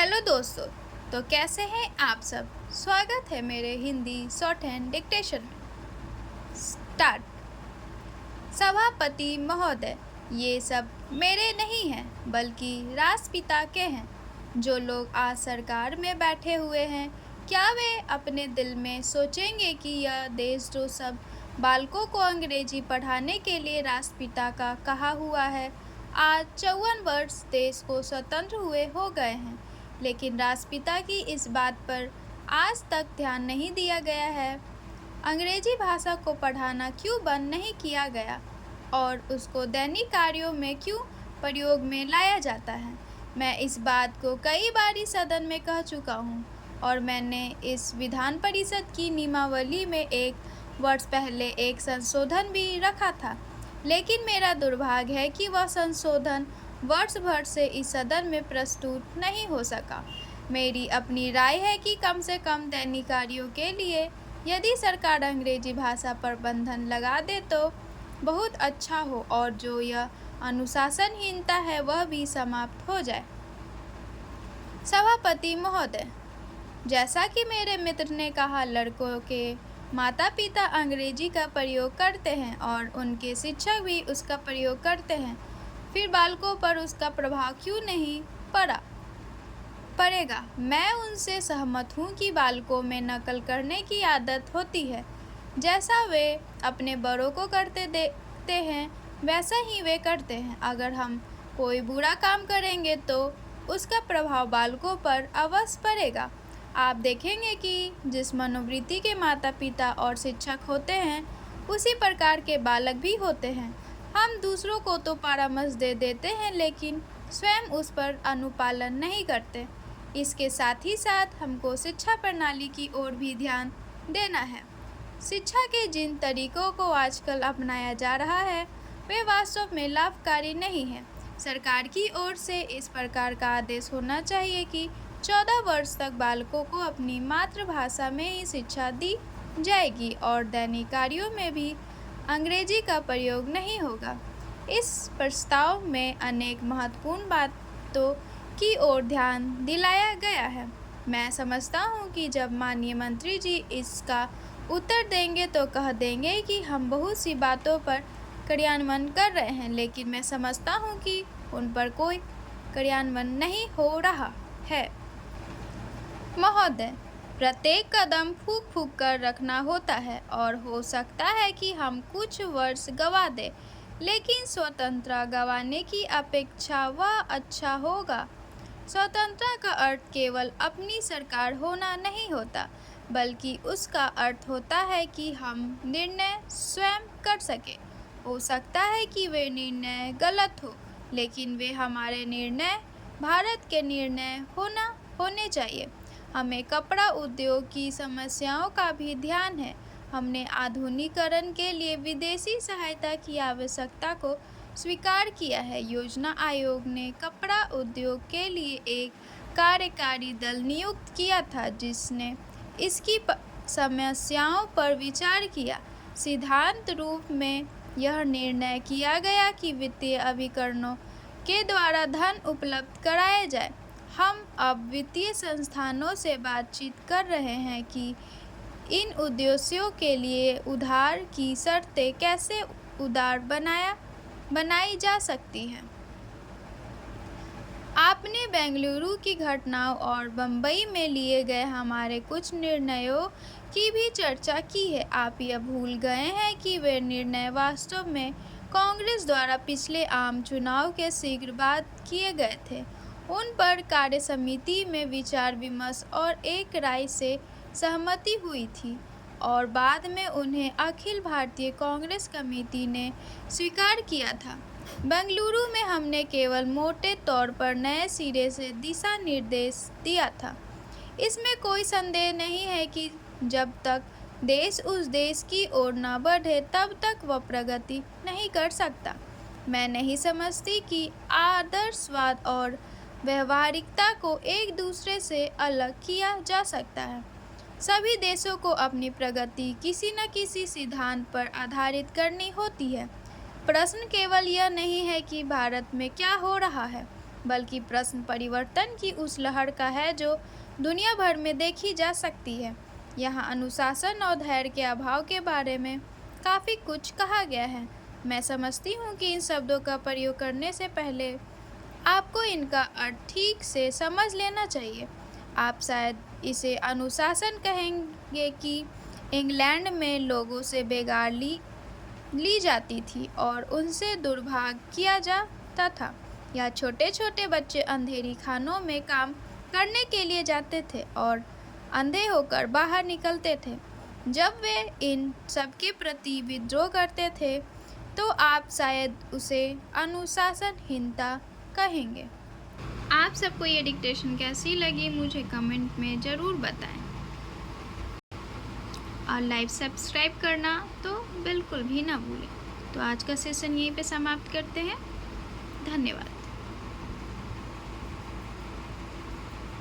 Hello दोस्तों। तो कैसे हैं आप सब। स्वागत है मेरे Hindi short hand dictation start. सभापति महोदय, ये सब मेरे नहीं हैं बल्कि राष्ट्रपिता के हैं। जो लोग आज सरकार में बैठे हुए हैं, क्या वे अपने दिल में सोचेंगे कि यह देश जो सब बालकों को अंग्रेजी पढ़ाने के लिए राष्ट्रपिता का कहा हुआ है, आज 54 वर्ष देश को स्वतंत्र हुए हो गए हैं, लेकिन राष्ट्रपिता की इस बात पर आज तक ध्यान नहीं दिया गया है। अंग्रेजी भाषा को पढ़ाना क्यों बंद नहीं किया गया और उसको दैनिक कार्यों में क्यों प्रयोग में लाया जाता है। मैं इस बात को कई बार इस सदन में कह चुका हूँ और मैंने इस विधान परिषद की नियमावली में 1 वर्ष पहले एक संशोधन भी रखा था, लेकिन मेरा दुर्भाग्य है कि वह संशोधन वर्ष भर से इस सदन में प्रस्तुत नहीं हो सका। मेरी अपनी राय है कि कम से कम दैनिक कार्यों के लिए यदि सरकार अंग्रेजी भाषा पर बंधन लगा दे तो बहुत अच्छा हो और जो यह अनुशासनहीनता है वह भी समाप्त हो जाए। सभापति महोदय, जैसा कि मेरे मित्र ने कहा, लड़कों के माता पिता अंग्रेजी का प्रयोग करते हैं और उनके शिक्षक भी उसका प्रयोग करते हैं, फिर बालकों पर उसका प्रभाव क्यों नहीं पड़ेगा। मैं उनसे सहमत हूँ कि बालकों में नकल करने की आदत होती है। जैसा वे अपने बड़ों को करते देखते हैं वैसा ही वे करते हैं। अगर हम कोई बुरा काम करेंगे तो उसका प्रभाव बालकों पर अवश्य पड़ेगा। आप देखेंगे कि जिस मनोवृत्ति के माता पिता और शिक्षक होते हैं, उसी प्रकार के बालक भी होते हैं। हम दूसरों को तो परामर्श दे देते हैं, लेकिन स्वयं उस पर अनुपालन नहीं करते। इसके साथ ही साथ हमको शिक्षा प्रणाली की ओर भी ध्यान देना है। शिक्षा के जिन तरीकों को आजकल अपनाया जा रहा है, वे वास्तव में लाभकारी नहीं है। सरकार की ओर से इस प्रकार का आदेश होना चाहिए कि 14 वर्ष तक बालकों को अपनी मातृभाषा में ही शिक्षा दी जाएगी और दैनिक कार्यों में भी अंग्रेजी का प्रयोग नहीं होगा। इस प्रस्ताव में अनेक महत्वपूर्ण बातों की ओर ध्यान दिलाया गया है। मैं समझता हूँ कि जब माननीय मंत्री जी इसका उत्तर देंगे तो कह देंगे कि हम बहुत सी बातों पर क्रियान्वयन कर रहे हैं, लेकिन मैं समझता हूँ कि उन पर कोई क्रियान्वयन नहीं हो रहा है। महोदय, प्रत्येक कदम फूंक फूंक कर रखना होता है और हो सकता है कि हम कुछ वर्ष गंवा दें, लेकिन स्वतंत्रता गंवाने की अपेक्षा वह अच्छा होगा। स्वतंत्रता का अर्थ केवल अपनी सरकार होना नहीं होता, बल्कि उसका अर्थ होता है कि हम निर्णय स्वयं कर सकें। हो सकता है कि वे निर्णय गलत हो, लेकिन वे हमारे निर्णय भारत के निर्णय होने चाहिए। हमें कपड़ा उद्योग की समस्याओं का भी ध्यान है। हमने आधुनिकीकरण के लिए विदेशी सहायता की आवश्यकता को स्वीकार किया है। योजना आयोग ने कपड़ा उद्योग के लिए एक कार्यकारी दल नियुक्त किया था, जिसने इसकी समस्याओं पर विचार किया। सिद्धांत रूप में यह निर्णय किया गया कि वित्तीय अभिकरणों के द्वारा धन उपलब्ध कराया जाए। हम अब वित्तीय संस्थानों से बातचीत कर रहे हैं कि इन उद्देश्यों के लिए उधार की शर्तें कैसे उदार बनाई जा सकती हैं। आपने बेंगलुरु की घटनाओं और बम्बई में लिए गए हमारे कुछ निर्णयों की भी चर्चा की है। आप यह भूल गए हैं कि वे निर्णय वास्तव में कांग्रेस द्वारा पिछले आम चुनाव के शीघ्र बाद किए गए थे। उन पर कार्य समिति में विचार विमर्श और एक राय से सहमति हुई थी और बाद में उन्हें अखिल भारतीय कांग्रेस कमेटी ने स्वीकार किया था। बेंगलुरु में हमने केवल मोटे तौर पर नए सिरे से दिशा निर्देश दिया था। इसमें कोई संदेह नहीं है कि जब तक देश उस देश की ओर न बढ़े तब तक वह प्रगति नहीं कर सकता। मैं नहीं समझती कि आदर्शवाद और व्यवहारिकता को एक दूसरे से अलग किया जा सकता है। सभी देशों को अपनी प्रगति किसी न किसी सिद्धांत पर आधारित करनी होती है। प्रश्न केवल यह नहीं है कि भारत में क्या हो रहा है, बल्कि प्रश्न परिवर्तन की उस लहर का है जो दुनिया भर में देखी जा सकती है। यहाँ अनुशासन और धैर्य के अभाव के बारे में काफ़ी कुछ कहा गया है। मैं समझती हूँ कि इन शब्दों का प्रयोग करने से पहले आपको इनका अर्थ ठीक से समझ लेना चाहिए। आप शायद इसे अनुशासन कहेंगे कि इंग्लैंड में लोगों से बेगार ली जाती थी और उनसे दुर्भाग किया जाता था, या छोटे छोटे बच्चे अंधेरी खानों में काम करने के लिए जाते थे और अंधे होकर बाहर निकलते थे। जब वे इन सब के प्रति विद्रोह करते थे तो आप शायद उसे अनुशासनहीनता कहेंगे। आप सबको ये डिक्टेशन कैसी लगी मुझे कमेंट में ज़रूर बताएं और लाइव सब्सक्राइब करना तो बिल्कुल भी ना भूलें। तो आज का सेशन यहीं पे समाप्त करते हैं। धन्यवाद।